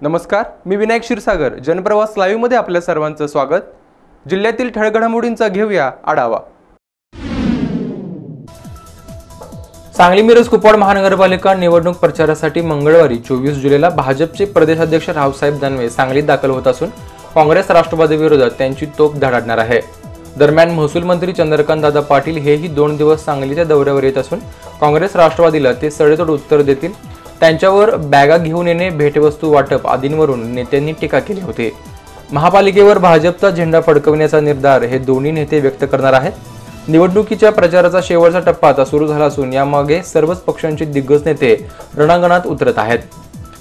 नमस्कार, मी विनायक क्षीरसागर. जनप्रवास लाईव्ह मध्ये आपल्या सर्वांचं स्वागत. जिल्ह्यातील ठळक घडामोडींचा घेऊया आढावा. सांगली मिरज कुपवाड महानगरपालिका निवडणूक प्रचारासाठी मंगळवारी 24 जुलैला भाजपचे प्रदेशाध्यक्ष रावसाहेब दानवे सांगलीत दाखल होत असून काँग्रेस राष्ट्रवादी विरोधात त्यांची तोफ धडाडणार आहे. दरम्यान महसूल मंत्री चंद्रकांत दादा पाटील हेही 2 दिवस सांगलीच्या दौऱ्यावर येत असून काँग्रेस राष्ट्रवादीला ते सडेतोड उत्तर देतील. त्यांच्यावर बॅगा घेऊन येणे, भेटवस्तू वाटप आदींवरून नेत्यांनी टीका केली होती. महापालिकेवर भाजपचा झेंडा फडकवण्याचा निर्धार हे दोन्ही नेते व्यक्त करणार आहेत. निवडणुकीच्या प्रचाराचा शेवटचा टप्पा आता सुरू झाला असून यामागे सर्वच पक्षांचे दिग्गज नेते रणांगणात उतरत आहेत.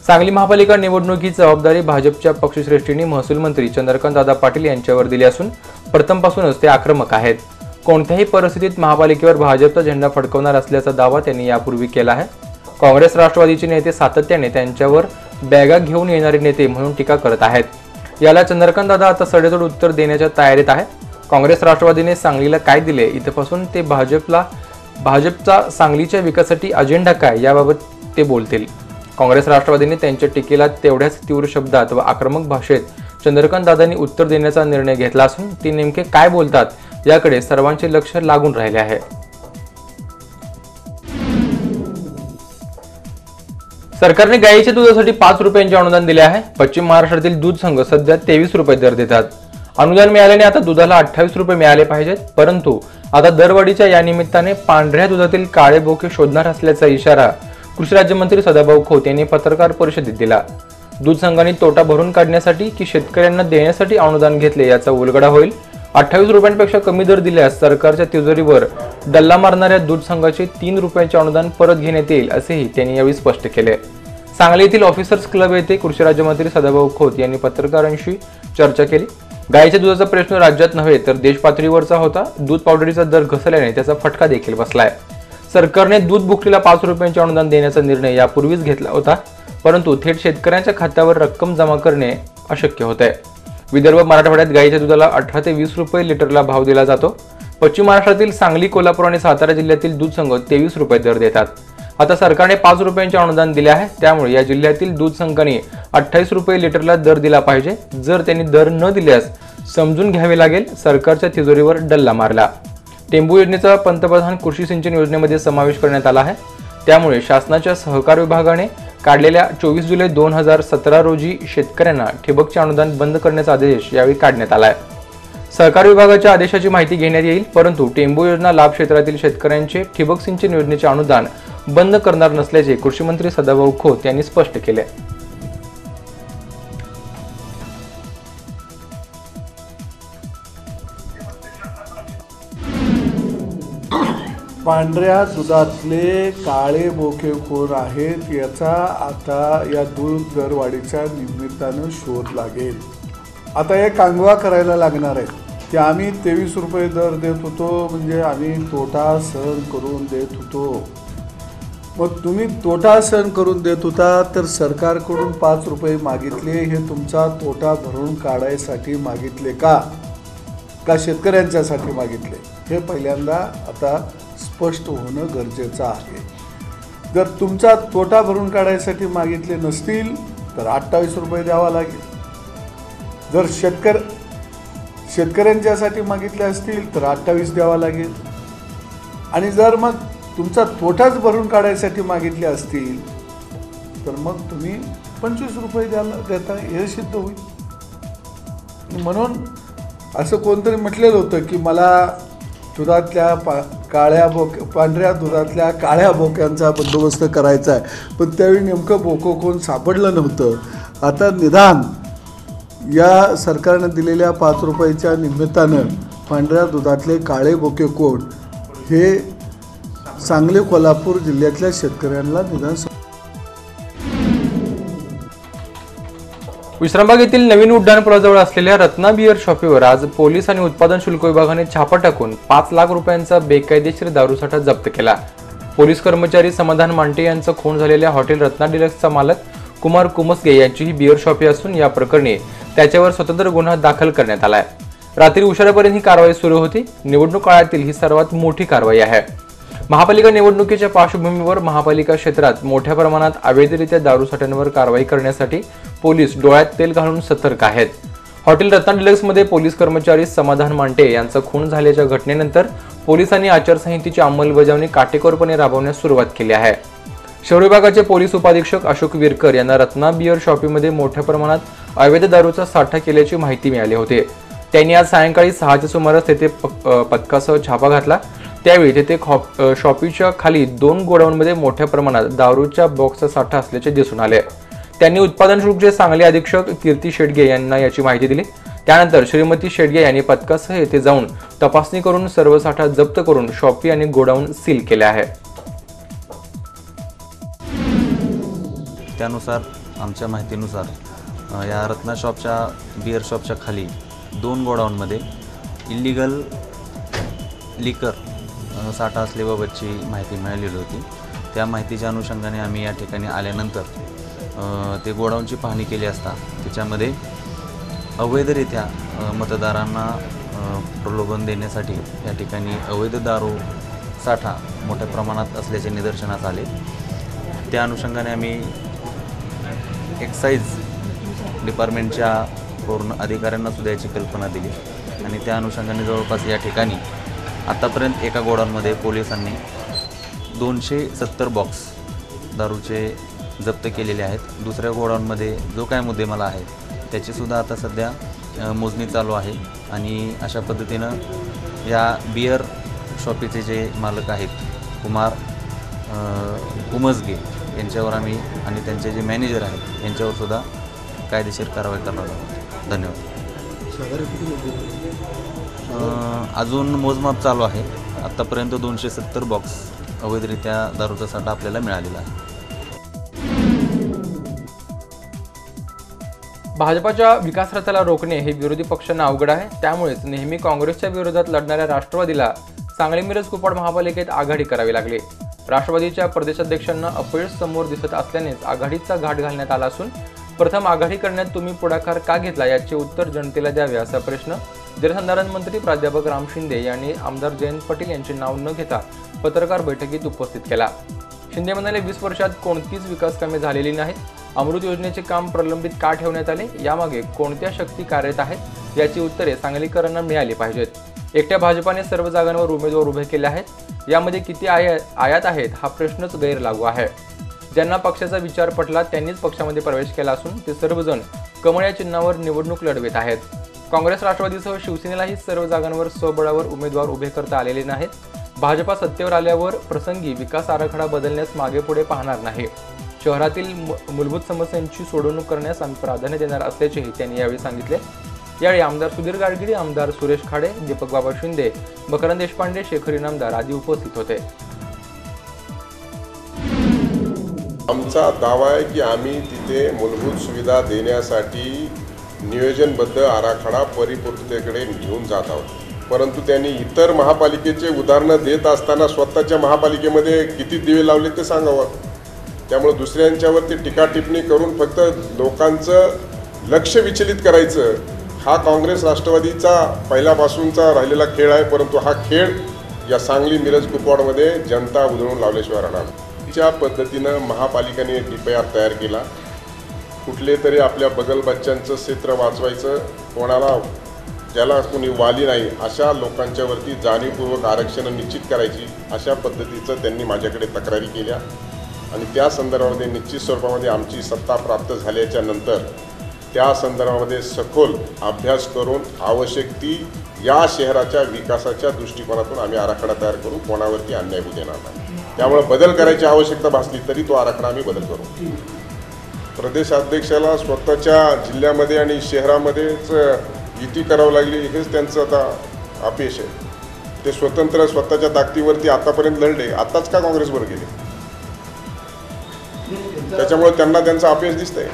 सांगली महापालिका निवडणुकीची जबाबदारी भाजपच्या पक्षश्रेष्ठींनी महसूल मंत्री चंद्रकांत दादा पाटील यांच्यावर दिली असून प्रथमपासूनच ते आक्रमक आहेत. कोणत्याही परिस्थितीत महापालिकेवर भाजपचा झेंडा फडकवणार असल्याचा दावा त्यांनी यापूर्वी केला आहे. काँग्रेस राष्ट्रवादीचे नेते सातत्याने त्यांच्यावर बॅगा घेऊन येणारे नेते म्हणून टीका करत आहेत. याला चंद्रकांत दादा आता सडेतोड उत्तर देण्याच्या तयारीत आहेत. काँग्रेस राष्ट्रवादीने सांगलीला काय दिले, इथपासून ते भाजपचा सांगलीच्या विकासासाठी अजेंडा काय याबाबत ते बोलतील. काँग्रेस राष्ट्रवादीने त्यांच्या टीकेला तेवढ्याच तीव्र शब्दात व आक्रमक भाषेत चंद्रकांत दादांनी उत्तर देण्याचा निर्णय घेतला असून ते नेमके काय बोलतात याकडे सर्वांचे लक्ष लागून राहिले आहे. सरकारने गायीच्या दुधासाठी 5 रुपयांचे अनुदान दिले आहे. पश्चिम महाराष्ट्रातील दूध संघ सध्या 23 रुपये दर देतात. अनुदान मिळाल्याने आता दुधाला 28 रुपये मिळाले पाहिजेत, परंतु आता दरवाढीच्या या निमित्ताने पांढऱ्या दुधातील काळे बोके शोधणार असल्याचा इशारा कृषी राज्यमंत्री सदाभाऊ खोत यांनी पत्रकार परिषदेत दिला. दूध संघाने तोटा भरून काढण्यासाठी की शेतकऱ्यांना देण्यासाठी अनुदान घेतले याचा उलगडा होईल. 28 रुपयांपेक्षा कमी दर दिल्यास सरकारच्या तिजोरीवर डल्ला मारणाऱ्या दूध संघाचे 3 रुपयांचे अनुदान परत घेण्यात येईल असेही त्यांनी यावेळी स्पष्ट केले. सांगली येथील ऑफिसर्स क्लब येथे कृषी राज्यमंत्री सदाभाऊ खोत यांनी पत्रकारांशी चर्चा केली. गायीच्या दुधाचा प्रश्न राज्यात नव्हे तर देश पातळीवरचा होता. दूध पावडरीचा दर घसरल्याने त्याचा फटका देखील बसलाय. सरकारने दूध बुकलीला 5 रुपयांचे अनुदान देण्याचा निर्णय यापूर्वीच घेतला होता, परंतु थेट शेतकऱ्यांच्या खात्यावर रक्कम जमा करणे अशक्य होते. विदर्भ मराठवाड्यात गायीच्या दुधाला 18 ते 20 रुपये लिटरला भाव दिला जातो. पश्चिम महाराष्ट्रातील सांगली, कोल्हापूर आणि सातारा जिल्ह्यातील दूध संघ 23 रुपये दर देतात. आता सरकारने 5 रुपयांचे अनुदान दिले आहे, त्यामुळे या जिल्ह्यातील दूध संघाने 28 रुपये लिटरला दर दिला पाहिजे. जर त्यांनी दर न दिल्यास समजून घ्यावे लागेल सरकारच्या तिजोरीवर डल्ला मारला. टेंबू योजनेचा पंतप्रधान कृषी सिंचन योजनेमध्ये समावेश करण्यात आला आहे. त्यामुळे शासनाच्या सहकार विभागाने काढलेल्या 24 जुलै 2017 रोजी शेतकऱ्यांना ठिबकचे अनुदान बंद करण्याचा आदेश यावेळी काढण्यात आला आहे. सहकार विभागाच्या आदेशाची माहिती घेण्यात येईल, परंतु टेंबू योजना लाभ क्षेत्रातील शेतकऱ्यांचे ठिबक सिंचन योजनेचे अनुदान बंद करणार नसल्याचे कृषी मंत्री सदाभाऊ खोत यांनी स्पष्ट केले. पांढऱ्या दुधातले काळे बोकेखोर आहेत याचा आता या दूध दरवाढीच्या निमित्तानं शोध लागेल. आता हे कांगवा करायला लागणार आहे की आम्ही 23 रुपये दर देत होतो, म्हणजे आम्ही तोटा सहन करून देत होतो. मग तुम्ही तोटा सहन करून देत होता तर सरकारकडून 5 रुपये मागितले, हे तुमचा तोटा भरून काढायसाठी मागितले का शेतकऱ्यांच्यासाठी मागितले, हे पहिल्यांदा आता स्पष्ट होणं गरजेचं आहे. जर तुमचा तोटा भरून काढायसाठी मागितले नसतील तर 28 रुपये द्यावा लागेल. जर शेतकऱ्यांच्यासाठी मागितले असतील तर 28 द्यावा लागेल. आणि जर मग तुमचा तोटाच भरून काढायसाठी मागितले असतील तर मग तुम्ही 25 रुपये देता, हे सिद्ध होईल. म्हणून असं कोणतरी म्हटलेलं होतं की मला दुधातल्या पांढऱ्या दुधातल्या काळ्या बोक्यांचा बंदोबस्त करायचा आहे, पण त्यावेळी नेमकं बोकं कोण सापडलं नव्हतं. आता निदान या सरकारनं दिलेल्या 5 रुपयाच्या निमित्तानं पांढऱ्या दुधातले काळे बोके कोण हे सांगली, कोल्हापूर जिल्ह्यातल्या शेतकऱ्यांना निदान. विश्रामबाग येथील नवीन उड्डाणपुलाजवळ असलेल्या रत्ना बियर शॉपीवर आज पोलीस आणि उत्पादन शुल्क विभागाने छापा टाकून 5 लाख रुपयांचा बेकायदेशीर दारूसाठा जप्त केला. पोलीस कर्मचारी समाधान मांटे यांचा खून झालेल्या हॉटेल रत्ना डिलक्सचा मालक कुमार कुमसगे यांची ही बियर शॉपी असून या प्रकरणी त्याच्यावर स्वतंत्र गुन्हा दाखल करण्यात आलाय. रात्री उशिरापर्यंत ही कारवाई सुरू होती. निवडणूक काळातील ही सर्वात मोठी कारवाई आहे. महापालिका निवडणुकीच्या पार्श्वभूमीवर महापालिका क्षेत्रात मोठ्या प्रमाणात अवैधरित्या दारू साठ्यांवर कारवाई करण्यासाठी पोलीस डोळ्यात तेल घालून सतर्क आहेत. हॉटेल रत्ना डिलक्समध्ये पोलीस कर्मचारी समाधान मांटे यांचा खून झाल्याच्या घटनेनंतर पोलिसांनी आचारसंहितेची अंमलबजावणी काटेकोरपणे राबवण्यास सुरुवात केली आहे. शहर विभागाचे पोलीस उपाधीक्षक अशोक विरकर यांना रत्ना बियर शॉपीमध्ये मोठ्या प्रमाणात अवैध दारूचा साठा केल्याची माहिती मिळाली होती. त्यांनी आज सायंकाळी 6च्या सुमारास तेथे पथकासह छापा घातला. त्यावेळी तेथे शॉपीच्या खाली 2 गोडाऊनमध्ये मोठ्या प्रमाणात दारूच्या बॉक्सचा साठा असल्याचे दिसून आले. त्यांनी उत्पादन शुल्कचे सांगली अधीक्षक कीर्ती शेडगे यांना याची माहिती दिली. त्यानंतर श्रीमती शेडगे यांनी पथकासह येथे जाऊन तपासणी करून सर्व साठा जप्त करून शॉपी आणि गोडाऊन सील केले आहे. त्यानुसार आमच्या माहितीनुसार या रत्ना शॉपच्या बिअर शॉपच्या खाली 2 गोडाऊनमध्ये इल्लीगल लिकर साठा असल्याबाबतची माहिती मिळालेली होती. त्या माहितीच्या अनुषंगाने आम्ही या ठिकाणी आल्यानंतर ते गोडाऊनची पाहणी केली असता त्याच्यामध्ये अवैधरित्या मतदारांना प्रलोभन देण्यासाठी या ठिकाणी अवैध दारू साठा मोठ्या प्रमाणात असल्याचे निदर्शनास आले. त्या अनुषंगाने आम्ही एक्साईज डिपार्टमेंटच्या पूर्ण अधिकाऱ्यांना सुद्धा याची कल्पना दिली आणि त्या अनुषंगाने जवळपास या ठिकाणी आतापर्यंत एका गोडाऊनमध्ये पोलिसांनी 270 बॉक्स दारूचे जप्त केलेले आहेत. दुसऱ्या गोडाऊनमध्ये जो काय मुद्देमाल आहे त्याचीसुद्धा आता सध्या मोजणी चालू आहे आणि अशा पद्धतीनं या बियर शॉपीचे जे मालक आहेत कुमार उमजगे यांच्यावर आम्ही आणि त्यांचे जे मॅनेजर आहेत यांच्यावर सुद्धा कायदेशीर कारवाई करणार आहोत. धन्यवाद. अजून मोजमाप चालू आहे. आत्तापर्यंत 270 बॉक्स अवैधरित्या दारूचा साठा आपल्याला मिळालेला आहे. भाजपाच्या विकास रथाला रोखणे हे विरोधी पक्षांना अवघड आहे. त्यामुळेच नेहमी काँग्रेसच्या विरोधात लढणाऱ्या राष्ट्रवादीला सांगली मिरज कुपवाड महापालिकेत आघाडी करावी लागली. राष्ट्रवादीच्या प्रदेशाध्यक्षांना अपयश समोर दिसत असल्यानेच आघाडीचा घाट घालण्यात आला असून प्रथम आघाडी करण्यात तुम्ही पुढाकार का घेतला याचे उत्तर जनतेला द्यावे असा प्रश्न जलसंधारण मंत्री प्राध्यापक राम शिंदे यांनी आमदार जयंत पाटील यांचे नाव न घेता पत्रकार बैठकीत उपस्थित केला. शिंदे म्हणाले 20 वर्षात कोणतीच विकास कामे झालेली नाहीत. अमृत योजनेचे काम प्रलंबित का ठेवण्यात आले यामागे कोणत्या शक्ती कार्यरत आहेत याची उत्तरे सांगलीकरांना मिळाली पाहिजेत. एकट्या भाजपाने सर्व जागांवर उमेदवार उभे केले आहेत. यामध्ये किती आयात आहेत हा प्रश्नच गैरलागू आहे. ज्यांना पक्षाचा विचार पटला त्यांनीच पक्षामध्ये प्रवेश केला असून ते सर्वजण कमळ या चिन्हावर निवडणूक लढवित आहेत. काँग्रेस राष्ट्रवादीसह शिवसेनेलाही सर्व जागांवर स्वबळावर उमेदवार उभे करता आलेले नाहीत. भाजपा सत्तेवर आल्यावर प्रसंगी विकास आराखडा बदलण्यास मागे पुढे पाहणार नाही. शहरातील मूलभूत समस्यांची सोडवणूक करण्यास आम्ही प्राधान्य देणार असल्याचेही त्यांनी यावेळी सांगितले. यावेळी आमदार सुधीर गाडगिरी, आमदार सुरेश खाडे, दीपक बाबा शिंदे, मकरंद देशपांडे, शेखर इनामदार आदी उपस्थित होते. आमचा दावा आहे की आम्ही तिथे मूलभूत सुविधा देण्यासाठी नियोजनबद्ध आराखडा परिपूर्णतेकडे घेऊन जात आहोत. परंतु त्यांनी इतर महापालिकेचे उदाहरणं देत असताना स्वतःच्या महापालिकेमध्ये किती दिवे लावले ते सांगावं. त्यामुळे दुसऱ्यांच्यावरती टीका टिप्पणी करून फक्त लोकांचं लक्ष विचलित करायचं हा काँग्रेस राष्ट्रवादीचा पहिल्यापासूनचा राहिलेला खेळ आहे. परंतु हा खेळ या सांगली मिरज कुपवाडमध्ये जनता उधळून लावल्याशिवाय राहणार. त्या पद्धतीनं महापालिकेने DPR तयार केला. कुठले तरी आपल्या बगल बच्च्यांचं क्षेत्र वाचवायचं, कोणाला ज्याला कोणी वाली नाही अशा लोकांच्यावरती जाणीवपूर्वक आरक्षण निश्चित करायची अशा पद्धतीचं त्यांनी माझ्याकडे तक्रारी केल्या आणि त्या संदर्भामध्ये निश्चित स्वरूपामध्ये आमची सत्ता प्राप्त झाल्याच्या नंतर त्या संदर्भामध्ये सखोल अभ्यास करून आवश्यक ती या शहराच्या विकासाच्या दृष्टिकोनातून आम्ही आराखडा तयार करू. कोणावरती अन्याय होऊ देणार नाही. त्यामुळे बदल करायची आवश्यकता भासली तरी तो आराखडा आम्ही बदल करू. प्रदेशाध्यक्षाला स्वतःच्या जिल्ह्यामध्ये आणि शहरामध्येच युती करावं लागली हेच त्यांचं आता अपयश आहे. ते स्वतंत्र स्वतःच्या ताकदीवरती आतापर्यंत लढले, आताच का काँग्रेसवर गेले? त्याच्यामुळे त्यांना त्यांचं अपयश दिसतंय.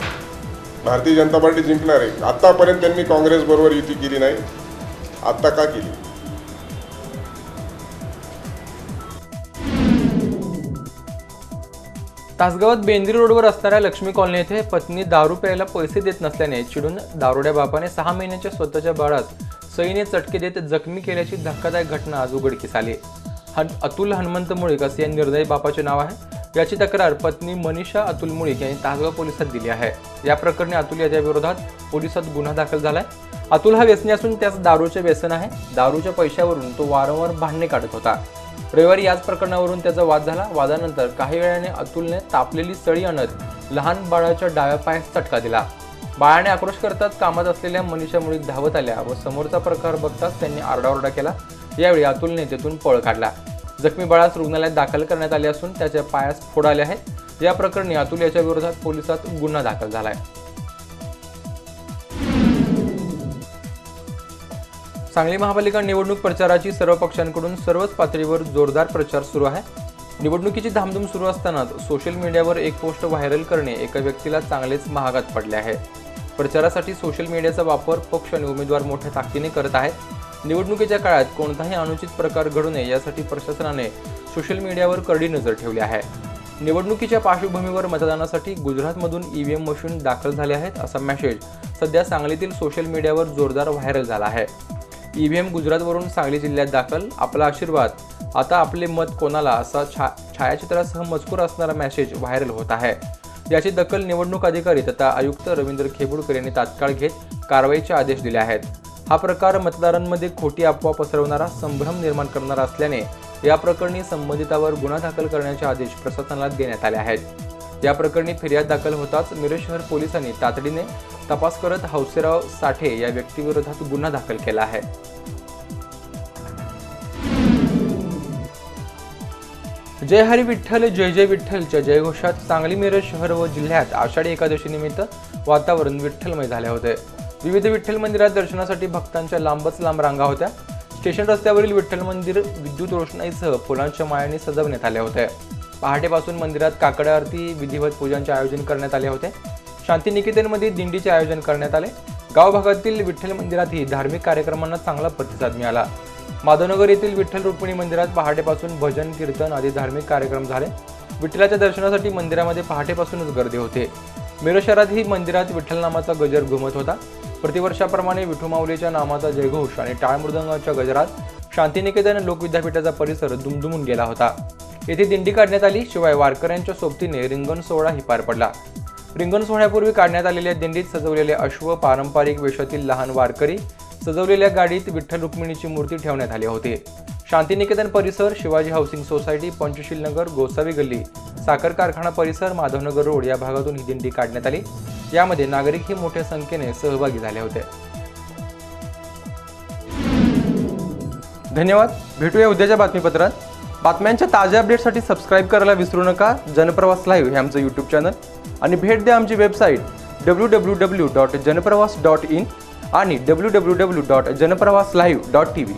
भारतीय जनता पार्टी जिंकणार आहे. आतापर्यंत त्यांनी काँग्रेसबरोबर युती केली नाही, आता का केली? तासगावात बेंद्री रोडवर असणाऱ्या लक्ष्मी कॉलनी येथे पत्नी दारू प्यायला पैसे देत नसल्याने चिडून दारुड्या बापाने 6 महिन्याच्या स्वतःच्या बाळास सईने चटके देत जखमी केल्याची धक्कादायक घटना आज उघडकीस आली. अतुल हनुमंत मुळीक असे या निर्दयी बापाचे नाव आहे। याची तक्रार पत्नी मनीषा अतुल मुळीक यांनी तासगाव पोलिसात दिली आहे। या प्रकरणी अतुल याच्या विरोधात पोलिसात गुन्हा दाखल झालाय। अतुल हा व्यसनी असून त्यास दारूचे व्यसन आहे। दारूच्या पैशावरून तो वारंवार भांडणे काढत होता। रविवारी याच प्रकरणावरून त्याचा वाद झाला। वादानंतर काही वेळाने अतुलने तापलेली सळी आणत लहान बाळाच्या डाव्या पायास चटका दिला। बाळाने आक्रोश करताच कामात असलेल्या मनीषा मुळीक धावत आल्या व समोरचा प्रकार बघताच त्यांनी आरडाओरडा केला। यावेळी अतुलने तेथून पळ काढला। जखमी बाळास रुग्णालयात दाखल करण्यात आले असून त्याच्या पायास फोड आले आहेत। या प्रकरणी अतुल याच्या विरोधात पोलिसात गुन्हा दाखल झालाय। सांगली महापालिका निवडणूक प्रचाराची सर्व पक्षांकडून सर्वच पातळीवर जोरदार प्रचार सुरू आहे। निवडणुकीची धामधूम सुरू असतानाच सोशल मीडियावर एक पोस्ट व्हायरल करणे एका व्यक्तीला चांगलेच महागात पडले आहे। प्रचारासाठी सोशल मीडियाचा वापर पक्ष आणि उमेदवार मोठ्या ताकदीने करत आहेत। निवडणुकीच्या काळात कोणताही अनुचित प्रकार घडू नये यासाठी प्रशासनाने सोशल मीडियावर करडी नजर ठेवली आहे। निवडणुकीच्या पार्श्वभूमीवर मतदानासाठी गुजरातमधून ईव्हीएम मशीन दाखल झाले आहेत असा मेसेज सध्या सांगलीतील सोशल मीडियावर जोरदार व्हायरल झाला आहे। ईव्हीएम गुजरातवरून सांगली जिल्ह्यात दाखल, आपला आशीर्वाद, आता आपले मत कोणाला असा छायाचित्रासह मजकूर असणारा मेसेज व्हायरल होत आहे। याची दखल निवडणूक अधिकारी तथा आयुक्त रवींद्र खेबुडकर यांनी तात्काळ घेत कारवाईचे आदेश दिले आहेत। हा प्रकार मतदारांमध्ये खोटी अफवा पसरवणारा, संभ्रम निर्माण करणारा असल्याने या प्रकरणी संबंधितावर गुन्हा दाखल करण्याचे आदेश प्रशासनाला देण्यात आले आहेत। या प्रकरणी फिर्याद दाखल होताच मिरज शहर पोलिसांनी तातडीने तपास करत हौसेराव साठे या व्यक्तीविरोधात गुन्हा दाखल केला आहे। जय हरी विठ्ठल जय जय विठ्ठलच्या जयघोषात सांगली मिरज शहर व जिल्ह्यात आषाढी एकादशी निमित्त वातावरण विठ्ठलमय झाले होते। विविध विठ्ठल मंदिरात दर्शनासाठी भक्तांच्या लांबच लांब रांगा होत्या। स्टेशन रस्त्यावरील विठ्ठल मंदिर विद्युत रोषणाईसह फुलांच्या माळांनी सजवण्यात आले होते। पहाटेपासून मंदिरात काकड आरती, विधिवत पूजांचे आयोजन करण्यात आले होते। शांतिनिकेतनमध्ये दिंडीचे आयोजन करण्यात आले। गाव भागातील विठ्ठल मंदिरातही धार्मिक कार्यक्रमांना चांगला प्रतिसाद मिळाला। माधवनगर येथील विठ्ठल रुक्मिणी मंदिरात पहाटेपासून भजन, कीर्तन आदी धार्मिक कार्यक्रम झाले। विठ्ठलाच्या दर्शनासाठी मंदिरामध्ये पहाटेपासूनच गर्दी होते। मिरज शहरातही मंदिरात विठ्ठल नामाचा गजर घुमत होता। प्रतिवर्षाप्रमाणे विठुमाऊलीच्या नामाचा जयघोष आणि टाळ मृदंगाच्या गजरात शांतिनिकेतन लोकविद्यापीठाचा परिसर दुमदुमून गेला होता। येथे दिंडी काढण्यात आली। शिवाय वारकऱ्यांच्या सोबतीने रिंगण सोहळाही पार पडला। रिंगण सोहळ्यापूर्वी काढण्यात आलेल्या दिंडीत सजवलेले अश्व, पारंपरिक वेशातील लहान वारकरी, सजवलेल्या गाडीत विठ्ठल रुक्मिणीची मूर्ती ठेवण्यात आली होती। शांतिनिकेतन परिसर, शिवाजी हाऊसिंग सोसायटी, पंचशील नगर, गोसावी गल्ली, साखर कारखाना परिसर, माधवनगर रोड या भागातून ही दिंडी काढण्यात आली। यामध्ये नागरिकही मोठ्या संख्येने सहभागी झाले होते। धन्यवाद। भेटूया उद्याच्या बातमीपत्रात। बातम्यांच्या ताज्या अपडेटसाठी सबस्क्राईब करायला विसरू नका। जनप्रवास लाईव्ह हे आमचं यूट्यूब चॅनल आणि भेट द्या आमची वेबसाईट www.janpravas.in आणि www.janpravaslive.tv।